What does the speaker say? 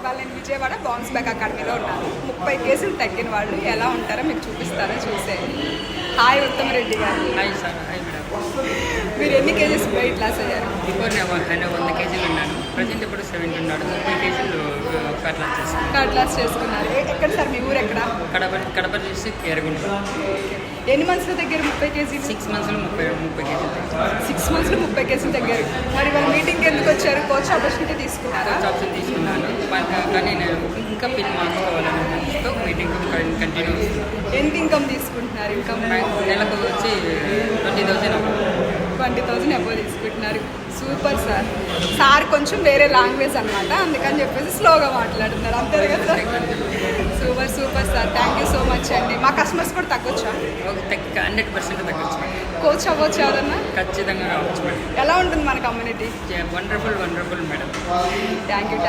ఇవాళ నేను Vijayawada bounce back అకాడమీలో ఉన్నాను. 30 కేసులు తగ్గిన వాళ్ళు ఎలా ఉంటారో మీకు చూపిస్తారో చూసేయండి. హాయ్ ఉత్తమ రెడ్డి గారు. Hi sir. Hi madam. మీరు ఎన్ని కేజెస్ వెయిట్ లాస్ అయ్యారు? బిఫోర్ నేను 100 కేజీలు ఉన్నాను. ప్రజెంట్ ఇప్పుడు 70 ఉన్నాడు. 30 కేజీలు ఫ్యాట్ లాస్ చేస్తాను. ఫ్యాట్ లాస్ చేసుకున్నారు. ఎక్కడ సార్ మీ ఊరు ఎక్కడ? కడప డిస్ట్రిక్ట్ ఎరగుంట. ఎన్ని మంత్స్లో దగ్గర 30 కేజీలు? 6 మంత్స్లో 30 కేజీలు తగ్గించాను. 6 మంత్స్లో 30 కేజీలు తగ్గారు. మరి వాళ్ళ మీటింగ్కి ఎందుకు వచ్చారు? కోచ్ ఆపర్చునిటీ తీసుకున్నారా? కోచ్ ఆప్షన్ తీసుకున్నాను. కానీ నేను ఇంకా పిన్ మార్చుకోవాలని ఉద్దేశంతో మీటింగ్ కంటిన్యూ అవుతుంది. ఎంత ఇన్కమ్ తీసుకుంటున్నారు? ఇన్కమ్ నెలకు వచ్చి 20,000. 20,000 అబోవ్ తీసుకుంటున్నారు. Super sir. సార్ కొంచెం వేరే లాంగ్వేజ్ అనమాట, అందుకని చెప్పేసి స్లోగా మాట్లాడుతున్నారు. అంతే కదా sir? Super super sir. Thank you so much అండి. మా కస్టమర్స్ కూడా తగ్గొచ్చా? 100% తగ్గచ్చు మేడం. కోచ్ అవ్వచ్చు ఎవరన్నా? ఖచ్చితంగా కావచ్చు మేడం. ఎలా ఉంటుంది మన community? Wonderful madam. Thank you.